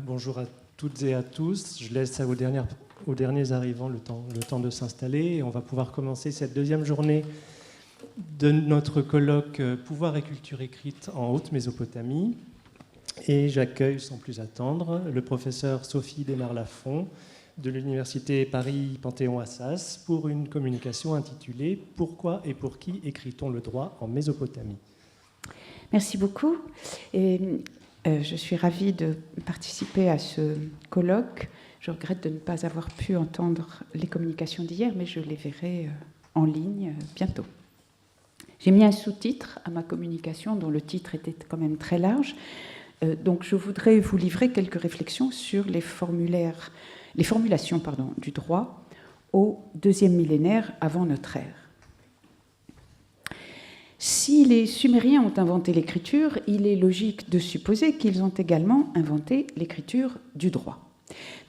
Bonjour à toutes et à tous. Je laisse aux derniers arrivants le temps de s'installer. Et on va pouvoir commencer cette deuxième journée de notre colloque Pouvoir et culture écrite en Haute-Mésopotamie. Et j'accueille sans plus attendre le professeur Sophie Desmar-Lafont de l'Université Paris-Panthéon-Assas pour une communication intitulée « Pourquoi et pour qui écrit-on le droit en Mésopotamie ?» Merci beaucoup. Je suis ravie de participer à ce colloque. Je regrette de ne pas avoir pu entendre les communications d'hier, mais je les verrai en ligne bientôt. J'ai mis un sous-titre à ma communication dont le titre était quand même très large. Donc je voudrais vous livrer quelques réflexions sur les formulations du droit au deuxième millénaire avant notre ère. Si les Sumériens ont inventé l'écriture, il est logique de supposer qu'ils ont également inventé l'écriture du droit.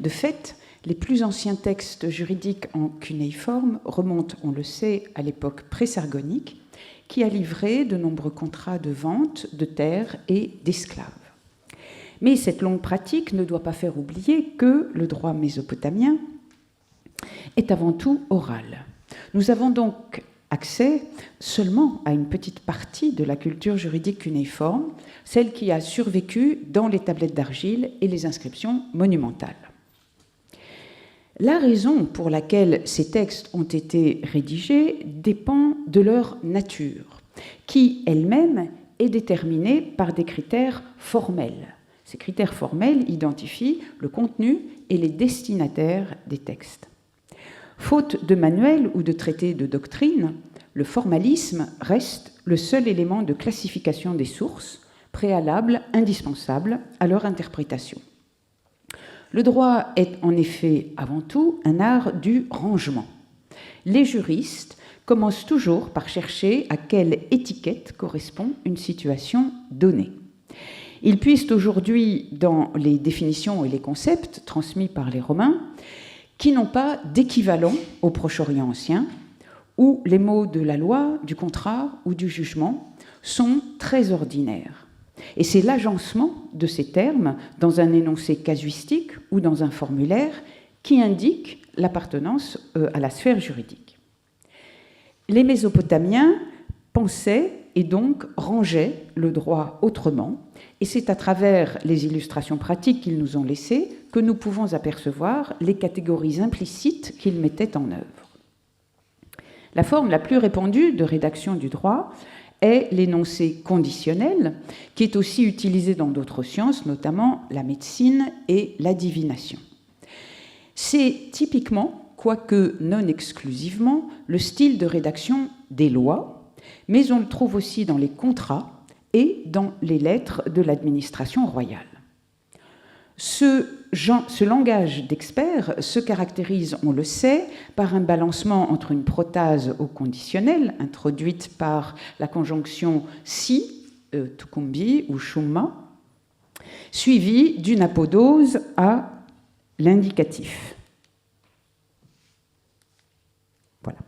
De fait, les plus anciens textes juridiques en cunéiforme remontent, on le sait, à l'époque pré-sargonique, qui a livré de nombreux contrats de vente de terres et d'esclaves. Mais cette longue pratique ne doit pas faire oublier que le droit mésopotamien est avant tout oral. Nous avons donc accès seulement à une petite partie de la culture juridique cunéiforme, celle qui a survécu dans les tablettes d'argile et les inscriptions monumentales. La raison pour laquelle ces textes ont été rédigés dépend de leur nature, qui elle-même est déterminée par des critères formels. Ces critères formels identifient le contenu et les destinataires des textes. Faute de manuels ou de traités de doctrine, le formalisme reste le seul élément de classification des sources, préalable, indispensable à leur interprétation. Le droit est en effet avant tout un art du rangement. Les juristes commencent toujours par chercher à quelle étiquette correspond une situation donnée. Ils puisent aujourd'hui dans les définitions et les concepts transmis par les Romains qui n'ont pas d'équivalent au Proche-Orient ancien, où les mots de la loi, du contrat ou du jugement sont très ordinaires. Et c'est l'agencement de ces termes dans un énoncé casuistique ou dans un formulaire qui indique l'appartenance à la sphère juridique. Les Mésopotamiens pensaient et donc rangeaient le droit autrement, et c'est à travers les illustrations pratiques qu'ils nous ont laissées que nous pouvons apercevoir les catégories implicites qu'ils mettaient en œuvre. La forme la plus répandue de rédaction du droit est l'énoncé conditionnel, qui est aussi utilisé dans d'autres sciences, notamment la médecine et la divination. C'est typiquement, quoique non exclusivement, le style de rédaction des lois, mais on le trouve aussi dans les contrats et dans les lettres de l'administration royale. Ce langage d'expert se caractérise, on le sait, par un balancement entre une protase au conditionnel, introduite par la conjonction si, tukumbi ou shumma, suivie d'une apodose à l'indicatif. Voilà.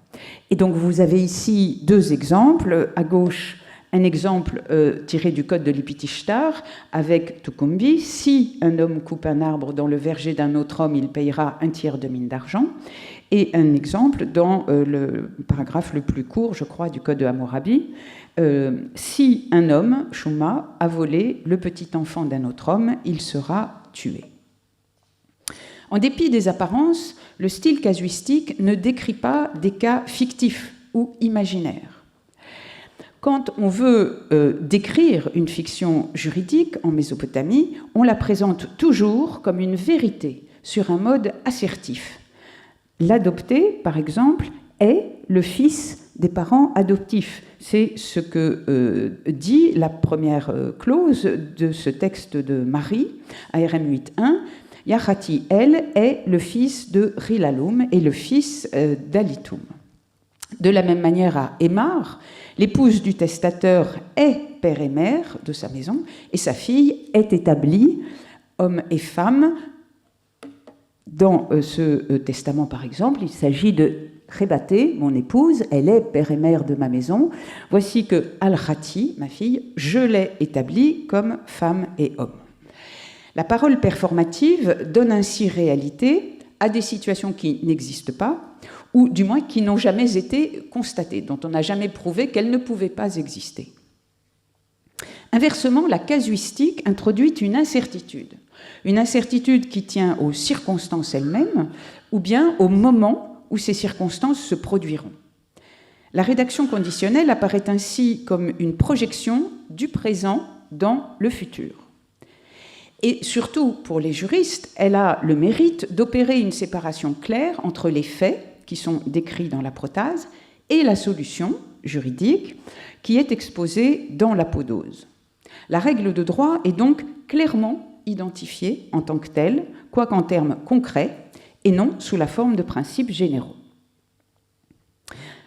Et donc vous avez ici deux exemples. À gauche, un exemple tiré du code de l'Ipitishtar avec Tukumbi. Si un homme coupe un arbre dans le verger d'un autre homme, il payera 1/3 de mine d'argent. Et un exemple dans le paragraphe le plus court, je crois, du code de Hammurabi. Si un homme, Shuma, a volé le petit enfant d'un autre homme, il sera tué. En dépit des apparences, le style casuistique ne décrit pas des cas fictifs ou imaginaires. Quand on veut décrire une fiction juridique en Mésopotamie, on la présente toujours comme une vérité sur un mode assertif. L'adopté, par exemple, est le fils des parents adoptifs. C'est ce que dit la première clause de ce texte de Marie, ARM 8.1. Yachati, elle, est le fils de Rilalum et le fils d'Alitum. De la même manière, à Émar, l'épouse du testateur est père et mère de sa maison, et sa fille est établie, homme et femme. Dans ce testament, par exemple, il s'agit de Rébaté, mon épouse, elle est père et mère de ma maison. Voici que Al-Khati, ma fille, je l'ai établie comme femme et homme. La parole performative donne ainsi réalité à des situations qui n'existent pas, ou du moins qui n'ont jamais été constatées, dont on n'a jamais prouvé qu'elles ne pouvaient pas exister. Inversement, la casuistique introduit une incertitude qui tient aux circonstances elles-mêmes ou bien au moment où ces circonstances se produiront. La rédaction conditionnelle apparaît ainsi comme une projection du présent dans le futur. Et surtout, pour les juristes, elle a le mérite d'opérer une séparation claire entre les faits, qui sont décrits dans la protase, et la solution juridique, qui est exposée dans l'apodose. La règle de droit est donc clairement identifiée en tant que telle, quoiqu'en termes concrets, et non sous la forme de principes généraux.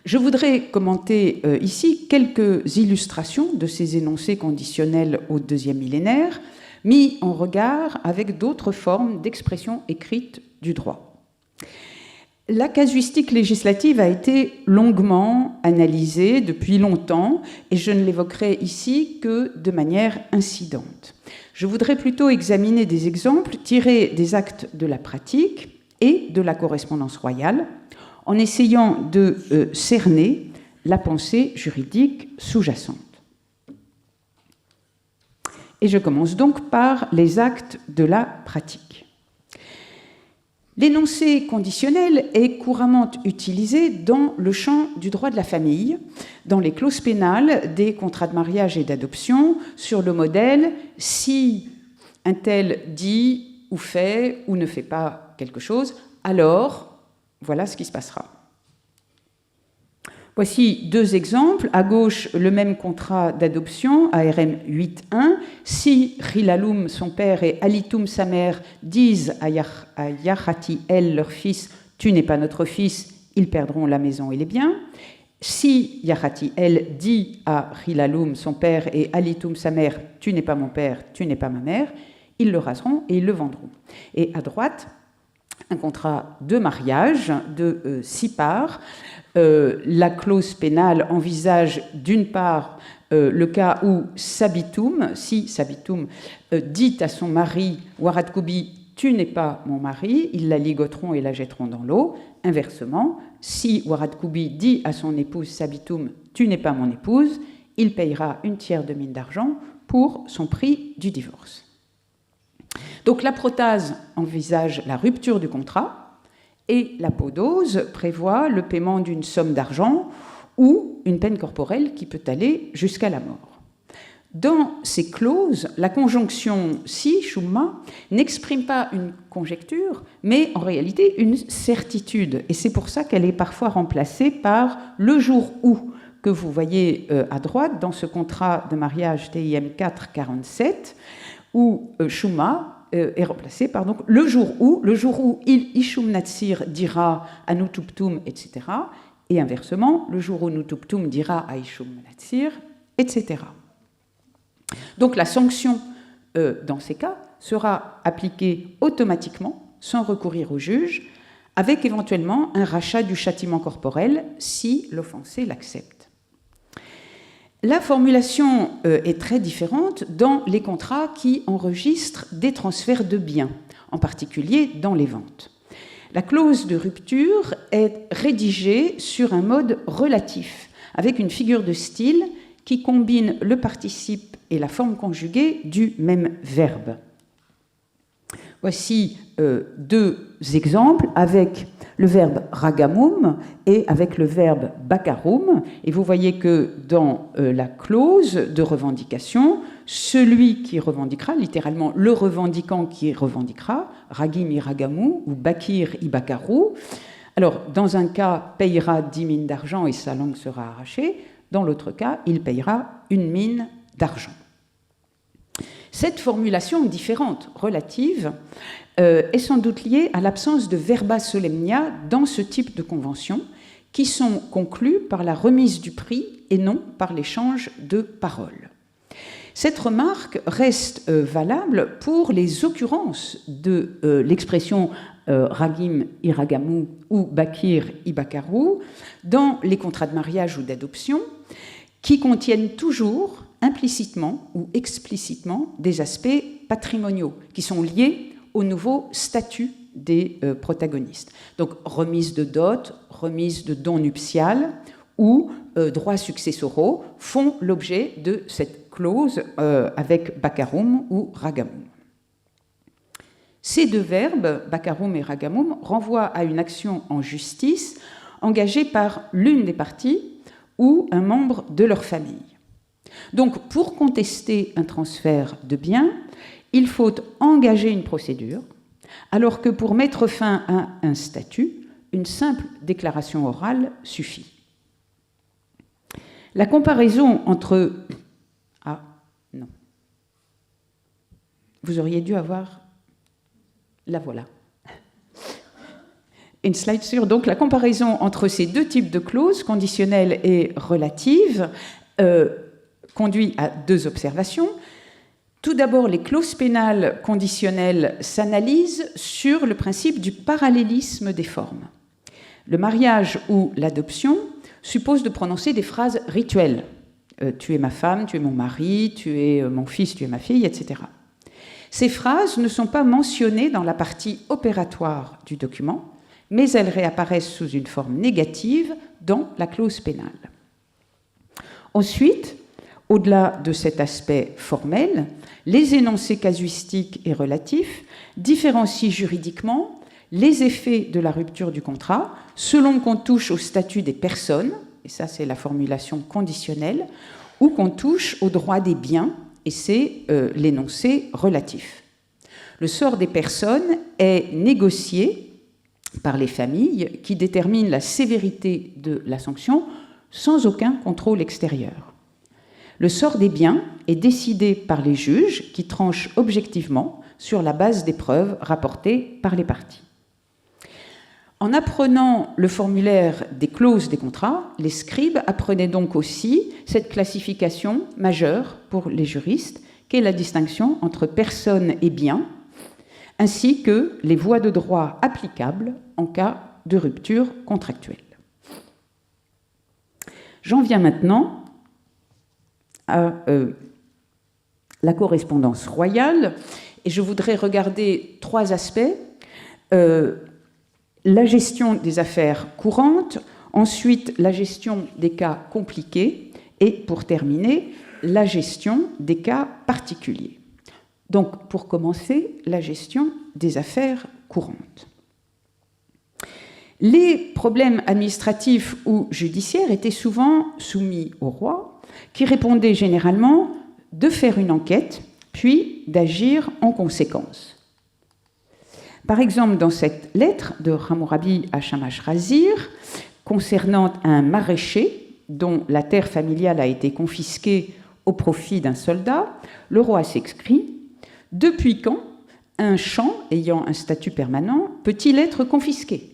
Je voudrais commenter ici quelques illustrations de ces énoncés conditionnels au deuxième millénaire, mis en regard avec d'autres formes d'expression écrite du droit. La casuistique législative a été longuement analysée depuis longtemps et je ne l'évoquerai ici que de manière incidente. Je voudrais plutôt examiner des exemples tirés des actes de la pratique et de la correspondance royale en essayant de cerner la pensée juridique sous-jacente. Et je commence donc par les actes de la pratique. L'énoncé conditionnel est couramment utilisé dans le champ du droit de la famille, dans les clauses pénales des contrats de mariage et d'adoption, sur le modèle « si un tel dit ou fait ou ne fait pas quelque chose, alors voilà ce qui se passera ». Voici deux exemples. À gauche, le même contrat d'adoption, ARM 8.1. Si Rilalum, son père, et Alitum, sa mère, disent à Yahatiel, leur fils, « Tu n'es pas notre fils », ils perdront la maison et les biens. Si Yahatiel dit à Rilalum, son père, et Alitum, sa mère, « Tu n'es pas mon père, tu n'es pas ma mère », ils le raseront et ils le vendront. Et à droite, un contrat de mariage de 6 parts. La clause pénale envisage d'une part le cas où Sabitum, si Sabitum dit à son mari Waradkoubi, tu n'es pas mon mari, ils la ligoteront et la jetteront dans l'eau. Inversement, si Waradkoubi dit à son épouse Sabitum, tu n'es pas mon épouse, il payera 1/3 de mine d'argent pour son prix du divorce. Donc la protase envisage la rupture du contrat, et l'apodose prévoit le paiement d'une somme d'argent ou une peine corporelle qui peut aller jusqu'à la mort. Dans ces clauses, la conjonction si, shumma, n'exprime pas une conjecture, mais en réalité une certitude. Et c'est pour ça qu'elle est parfois remplacée par le jour où, que vous voyez à droite dans ce contrat de mariage TIM 447, où shumma est remplacé par donc, le jour où il Ishum Natsir dira à Nutuptum, etc. Et inversement, le jour où Nutuptum dira à Ishum Natsir, etc. Donc la sanction, dans ces cas, sera appliquée automatiquement, sans recourir au juge, avec éventuellement un rachat du châtiment corporel si l'offensé l'accepte. La formulation est très différente dans les contrats qui enregistrent des transferts de biens, en particulier dans les ventes. La clause de rupture est rédigée sur un mode relatif, avec une figure de style qui combine le participe et la forme conjuguée du même verbe. Voici deux exemples avec le verbe ragamum et avec le verbe bakarum. Et vous voyez que dans la clause de revendication, celui qui revendiquera, littéralement le revendiquant qui revendiquera, ragim iragamu ou bakir ibakaru. Alors, dans un cas, payera 10 mines d'argent et sa langue sera arrachée. Dans l'autre cas, il payera 1 mine d'argent. Cette formulation différente, relative, est sans doute liée à l'absence de verba solemnia dans ce type de convention, qui sont conclues par la remise du prix et non par l'échange de paroles. Cette remarque reste valable pour les occurrences de l'expression ragim iragamu ou bakir ibakaru dans les contrats de mariage ou d'adoption, qui contiennent toujours implicitement ou explicitement des aspects patrimoniaux qui sont liés au nouveau statut des protagonistes. Donc remise de dot, remise de don nuptial ou droits successoraux font l'objet de cette clause avec baccarum ou ragamum. Ces deux verbes, baccarum et ragamum, renvoient à une action en justice engagée par l'une des parties ou un membre de leur famille. Donc, pour contester un transfert de biens, il faut engager une procédure, alors que pour mettre fin à un statut, une simple déclaration orale suffit. La comparaison entre... Ah, non. Vous auriez dû avoir... La voilà. Une slide sur donc la comparaison entre ces deux types de clauses, conditionnelles et relatives, conduit à deux observations. Tout d'abord, les clauses pénales conditionnelles s'analysent sur le principe du parallélisme des formes. Le mariage ou l'adoption suppose de prononcer des phrases rituelles. Tu es ma femme, tu es mon mari, tu es mon fils, tu es ma fille, etc. Ces phrases ne sont pas mentionnées dans la partie opératoire du document, mais elles réapparaissent sous une forme négative dans la clause pénale. Ensuite, au-delà de cet aspect formel, les énoncés casuistiques et relatifs différencient juridiquement les effets de la rupture du contrat selon qu'on touche au statut des personnes, et ça c'est la formulation conditionnelle, ou qu'on touche au droit des biens, et c'est l'énoncé relatif. Le sort des personnes est négocié par les familles qui déterminent la sévérité de la sanction sans aucun contrôle extérieur. Le sort des biens est décidé par les juges qui tranchent objectivement sur la base des preuves rapportées par les parties. En apprenant le formulaire des clauses des contrats, les scribes apprenaient donc aussi cette classification majeure pour les juristes, qu'est la distinction entre personnes et biens, ainsi que les voies de droit applicables en cas de rupture contractuelle. J'en viens maintenant à la correspondance royale, et je voudrais regarder trois aspects. La gestion des affaires courantes, ensuite la gestion des cas compliqués, et pour terminer, la gestion des cas particuliers. Donc, pour commencer, la gestion des affaires courantes. Les problèmes administratifs ou judiciaires étaient souvent soumis au roi, qui répondait généralement de faire une enquête, puis d'agir en conséquence. Par exemple, dans cette lettre de Hammurabi à Shamash-Razir, concernant un maraîcher dont la terre familiale a été confisquée au profit d'un soldat, le roi s'écrie « Depuis quand un champ ayant un statut permanent peut-il être confisqué ?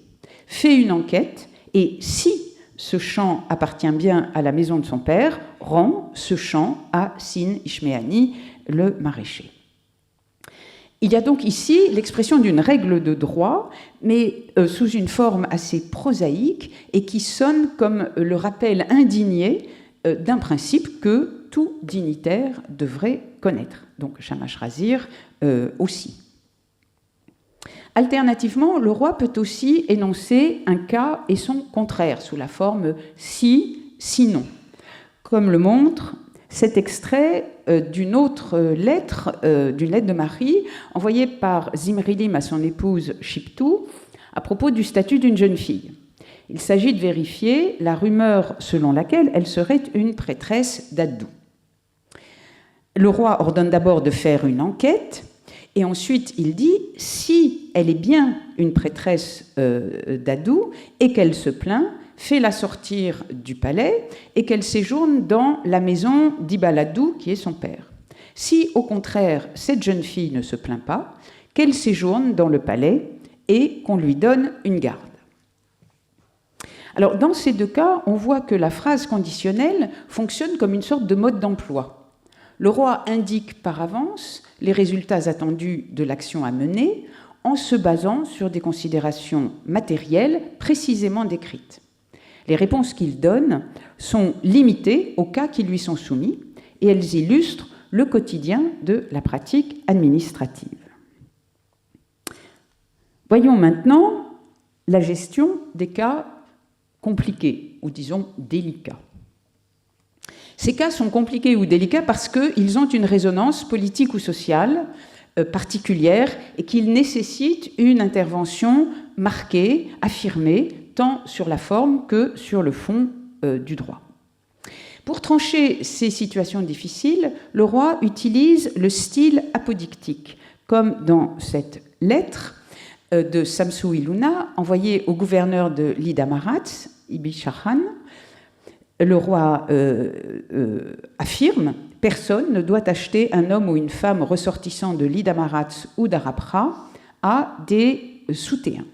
Fais une enquête et si ce champ appartient bien à la maison de son père, rend ce champ à Sin Ishmeani, le maraîcher. » Il y a donc ici l'expression d'une règle de droit, mais sous une forme assez prosaïque et qui sonne comme le rappel indigné d'un principe que tout dignitaire devrait connaître. Donc Shamash-Razir aussi. Alternativement, le roi peut aussi énoncer un cas et son contraire sous la forme si, sinon, comme le montre cet extrait d'une autre lettre, d'une lettre de Marie, envoyée par Zimrilim à son épouse Shiptou, à propos du statut d'une jeune fille. Il s'agit de vérifier la rumeur selon laquelle elle serait une prêtresse d'Addou. Le roi ordonne d'abord de faire une enquête, et ensuite il dit, si elle est bien une prêtresse d'Addou et qu'elle se plaint, fait-la sortir du palais et qu'elle séjourne dans la maison d'Ibaladou, qui est son père. Si, au contraire, cette jeune fille ne se plaint pas, qu'elle séjourne dans le palais et qu'on lui donne une garde. Alors, dans ces deux cas, on voit que la phrase conditionnelle fonctionne comme une sorte de mode d'emploi. Le roi indique par avance les résultats attendus de l'action à mener en se basant sur des considérations matérielles précisément décrites. Les réponses qu'il donne sont limitées aux cas qui lui sont soumis et elles illustrent le quotidien de la pratique administrative. Voyons maintenant la gestion des cas compliqués, ou disons délicats. Ces cas sont compliqués ou délicats parce qu'ils ont une résonance politique ou sociale particulière et qu'ils nécessitent une intervention marquée, affirmée, tant sur la forme que sur le fond du droit. Pour trancher ces situations difficiles, le roi utilise le style apodictique, comme dans cette lettre de Samsu-Iluna envoyée au gouverneur de l'Ida-Marat, Ibi Shahan. Le roi affirme « Personne ne doit acheter un homme ou une femme ressortissant de l'Ida-Marat ou d'Arabra à des soutéens ».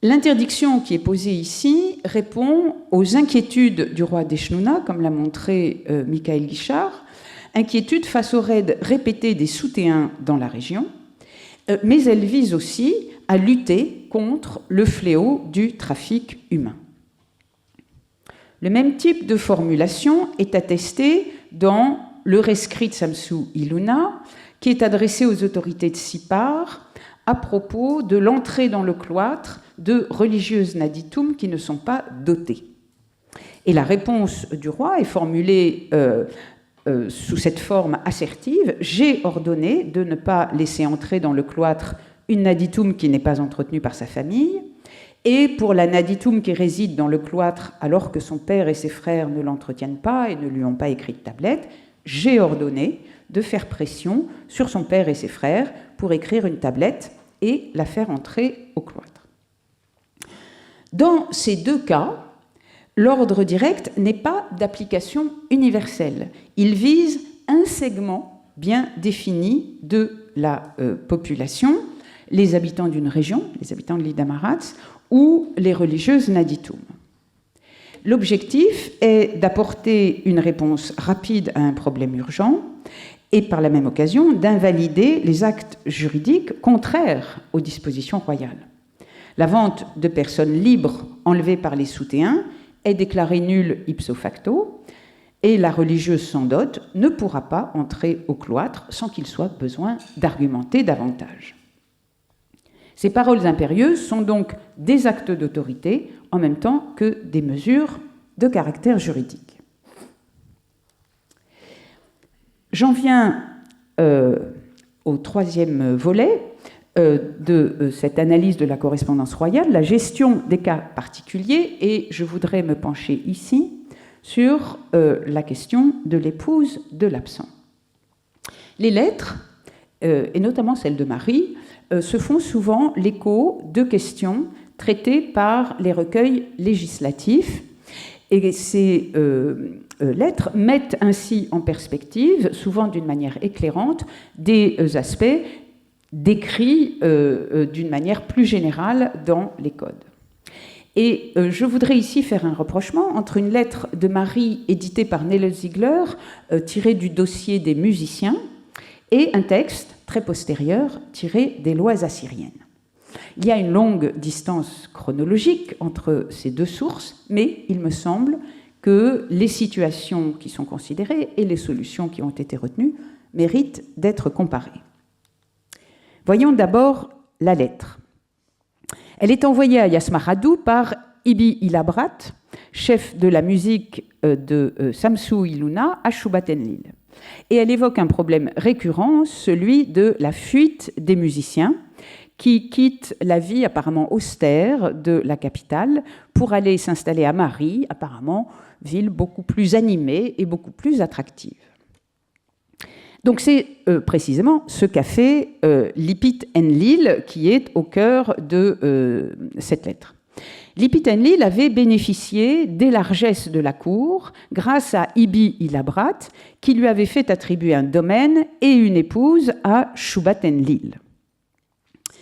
L'interdiction qui est posée ici répond aux inquiétudes du roi d'Eshnuna, comme l'a montré Michael Guichard, inquiétude face aux raids répétés des soutéens dans la région, mais elle vise aussi à lutter contre le fléau du trafic humain. Le même type de formulation est attesté dans le rescrit de Samsu-Iluna, qui est adressé aux autorités de Sipar à propos de l'entrée dans le cloître de religieuses naditum qui ne sont pas dotées. Et la réponse du roi est formulée sous cette forme assertive « J'ai ordonné de ne pas laisser entrer dans le cloître une naditum qui n'est pas entretenue par sa famille, et pour la naditum qui réside dans le cloître alors que son père et ses frères ne l'entretiennent pas et ne lui ont pas écrit de tablette, j'ai ordonné de faire pression sur son père et ses frères pour écrire une tablette et la faire entrer au cloître. » Dans ces deux cas, l'ordre direct n'est pas d'application universelle. Il vise un segment bien défini de la population, les habitants d'une région, les habitants de l'Ida-Marat, ou les religieuses naditum. L'objectif est d'apporter une réponse rapide à un problème urgent et par la même occasion d'invalider les actes juridiques contraires aux dispositions royales. La vente de personnes libres enlevées par les soutéens est déclarée nulle ipso facto et la religieuse sans dot ne pourra pas entrer au cloître sans qu'il soit besoin d'argumenter davantage. Ces paroles impérieuses sont donc des actes d'autorité en même temps que des mesures de caractère juridique. J'en viens au troisième volet de cette analyse de la correspondance royale, la gestion des cas particuliers, et je voudrais me pencher ici sur la question de l'épouse de l'absent. Les lettres, et notamment celle de Marie, se font souvent l'écho de questions traitées par les recueils législatifs, et ces lettres mettent ainsi en perspective, souvent d'une manière éclairante, des aspects décrits d'une manière plus générale dans les codes. Et je voudrais ici faire un rapprochement entre une lettre de Marie éditée par Nele Ziegler, tirée du dossier des musiciens, et un texte très postérieur tiré des lois assyriennes. Il y a une longue distance chronologique entre ces deux sources, mais il me semble que les situations qui sont considérées et les solutions qui ont été retenues méritent d'être comparées. Voyons d'abord la lettre. Elle est envoyée à Yasmaradou par Ibi Ilabrat, chef de la musique de Samsu-Iluna à Shubat-Enlil. Et elle évoque un problème récurrent, celui de la fuite des musiciens qui quittent la vie apparemment austère de la capitale pour aller s'installer à Mari, apparemment ville beaucoup plus animée et beaucoup plus attractive. Donc c'est précisément ce qu'a fait Lipit Enlil qui est au cœur de cette lettre. Lipit Enlil avait bénéficié des largesses de la cour grâce à Ibi Ilabrat qui lui avait fait attribuer un domaine et une épouse à Shubat Enlil.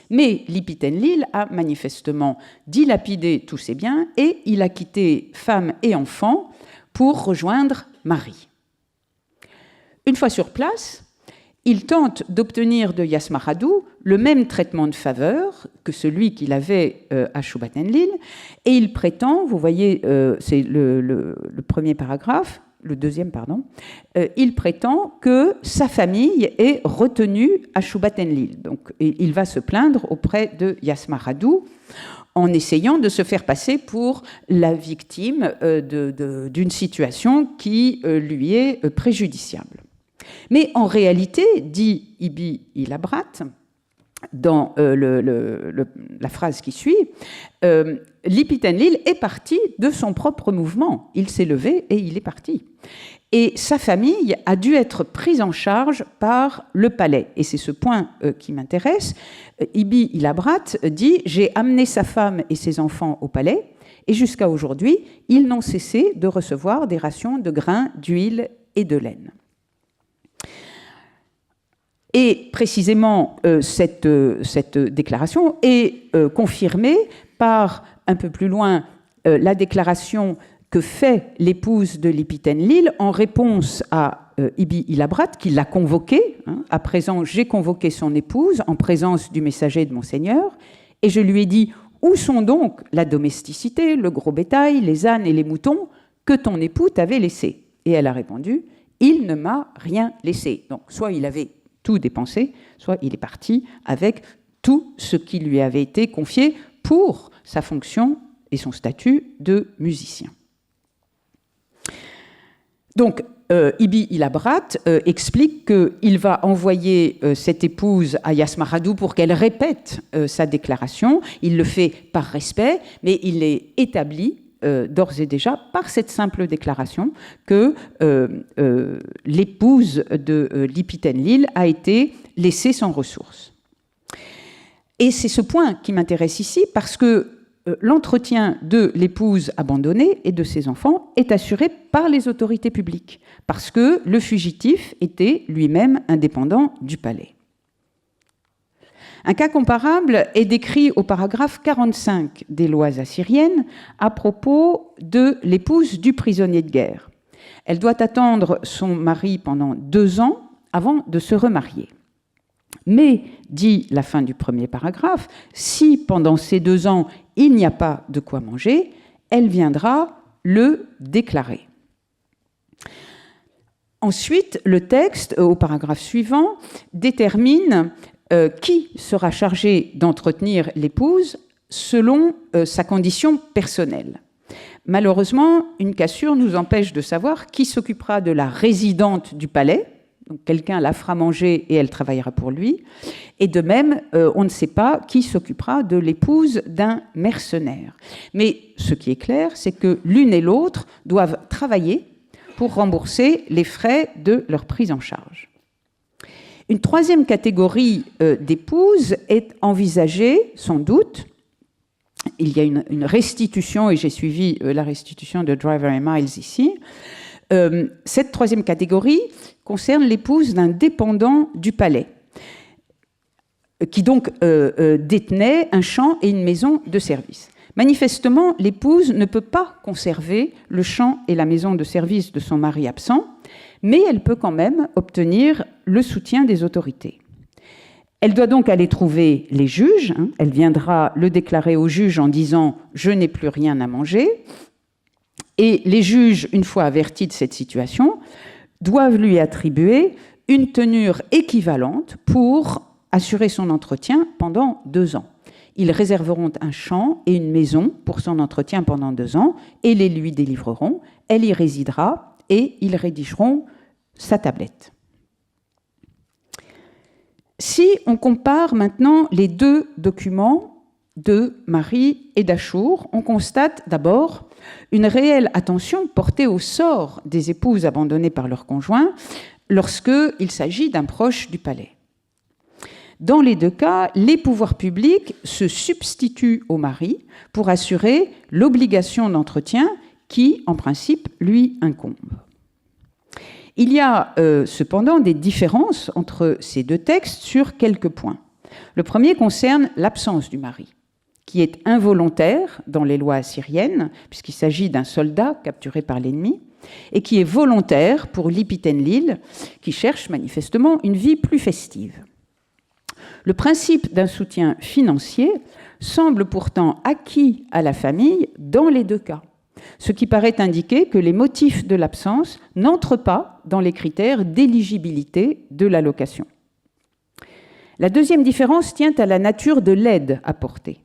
Mais Lipit Enlil a manifestement dilapidé tous ses biens et il a quitté femme et enfants pour rejoindre Marie. Une fois sur place, il tente d'obtenir de Yasmaradou le même traitement de faveur que celui qu'il avait à Shubat Enlil, et il prétend, vous voyez, c'est le premier paragraphe, le deuxième, pardon, il prétend que sa famille est retenue à Shubat-Enlil. Donc, il va se plaindre auprès de Yasmaradou en essayant de se faire passer pour la victime d'une situation qui lui est préjudiciable. Mais en réalité, dit Ibi Ilabrat, dans la phrase qui suit, Lipit-Enlil est parti de son propre mouvement. Il s'est levé et il est parti. Et sa famille a dû être prise en charge par le palais. Et c'est ce point qui m'intéresse. Ibi Ilabrat dit « J'ai amené sa femme et ses enfants au palais, et jusqu'à aujourd'hui, ils n'ont cessé de recevoir des rations de grains, d'huile et de laine. » Et précisément, cette déclaration est confirmée par, un peu plus loin, la déclaration que fait l'épouse de Lipit-Enlil en réponse à Ibi Ilabrat, qui l'a convoqué. À présent, j'ai convoqué son épouse en présence du messager de mon Seigneur, et je lui ai dit « Où sont donc la domesticité, le gros bétail, les ânes et les moutons que ton époux t'avait laissés ?» Et elle a répondu « Il ne m'a rien laissé. » Donc, soit il avait tout dépensé, soit il est parti avec tout ce qui lui avait été confié pour sa fonction et son statut de musicien. Donc, Ibi Ilabrat explique qu'il va envoyer cette épouse à Yasmaradou pour qu'elle répète sa déclaration. Il le fait par respect, mais il est établi d'ores et déjà par cette simple déclaration que l'épouse de Lipit-Enlil a été laissée sans ressources. Et c'est ce point qui m'intéresse ici parce que l'entretien de l'épouse abandonnée et de ses enfants est assuré par les autorités publiques, parce que le fugitif était lui-même indépendant du palais. Un cas comparable est décrit au paragraphe 45 des lois assyriennes à propos de l'épouse du prisonnier de guerre. Elle doit attendre son mari pendant 2 ans avant de se remarier. Mais, dit la fin du premier paragraphe, si pendant ces 2 ans, il n'y a pas de quoi manger, elle viendra le déclarer. Ensuite, le texte, au paragraphe suivant, détermine qui sera chargé d'entretenir l'épouse selon sa condition personnelle. Malheureusement, une cassure nous empêche de savoir qui s'occupera de la résidente du palais. Donc quelqu'un la fera manger et elle travaillera pour lui. Et de même, on ne sait pas qui s'occupera de l'épouse d'un mercenaire. Mais ce qui est clair, c'est que l'une et l'autre doivent travailler pour rembourser les frais de leur prise en charge. Une troisième catégorie d'épouses est envisagée, sans doute. Il y a une restitution, et j'ai suivi la restitution de Driver and Miles ici. Cette troisième catégorie concerne l'épouse d'un dépendant du palais, qui donc détenait un champ et une maison de service. Manifestement, l'épouse ne peut pas conserver le champ et la maison de service de son mari absent, mais elle peut quand même obtenir le soutien des autorités. Elle doit donc aller trouver les juges. Elle viendra le déclarer au juge en disant « je n'ai plus rien à manger ». Et les juges, une fois avertis de cette situation, doivent lui attribuer une tenure équivalente pour assurer son entretien pendant 2 ans. Ils réserveront un champ et une maison pour son entretien pendant 2 ans et les lui délivreront. Elle y résidera et ils rédigeront sa tablette. Si on compare maintenant les 2 documents de Marie et d'Achour, on constate d'abord une réelle attention portée au sort des épouses abandonnées par leur conjoint lorsqu'il s'agit d'un proche du palais. Dans les 2 cas, les pouvoirs publics se substituent au mari pour assurer l'obligation d'entretien qui, en principe, lui incombe. Il y a cependant des différences entre ces 2 textes sur quelques points. Le premier concerne l'absence du mari, qui est involontaire dans les lois assyriennes, puisqu'il s'agit d'un soldat capturé par l'ennemi, et qui est volontaire pour Lipit-Enlil, qui cherche manifestement une vie plus festive. Le principe d'un soutien financier semble pourtant acquis à la famille dans les 2 cas. ce qui paraît indiquer que les motifs de l'absence n'entrent pas dans les critères d'éligibilité de l'allocation. La deuxième différence tient à la nature de l'aide apportée.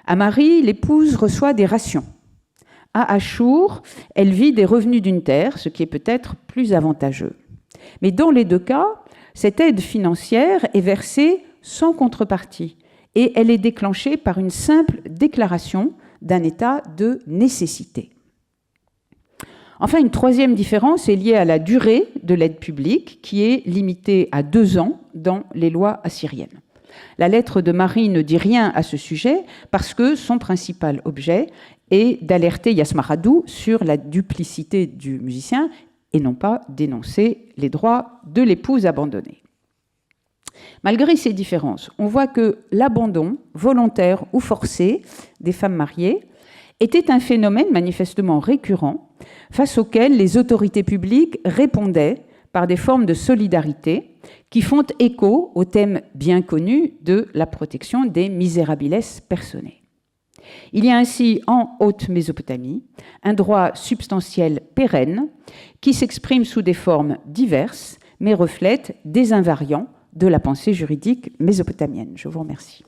À Marie, l'épouse reçoit des rations. À Achour, elle vit des revenus d'une terre, ce qui est peut-être plus avantageux. Mais dans les deux cas, cette aide financière est versée sans contrepartie et elle est déclenchée par une simple déclaration d'un état de nécessité. Enfin, une troisième différence est liée à la durée de l'aide publique, qui est limitée à 2 ans dans les lois assyriennes. La lettre de Marie ne dit rien à ce sujet parce que son principal objet est d'alerter Yasmaradou sur la duplicité du musicien et non pas dénoncer les droits de l'épouse abandonnée. Malgré ces différences, on voit que l'abandon, volontaire ou forcé, des femmes mariées était un phénomène manifestement récurrent face auquel les autorités publiques répondaient par des formes de solidarité qui font écho au thème bien connu de la protection des miserabiles personae. Il y a ainsi en Haute-Mésopotamie un droit substantiel pérenne qui s'exprime sous des formes diverses mais reflète des invariants de la pensée juridique mésopotamienne. Je vous remercie.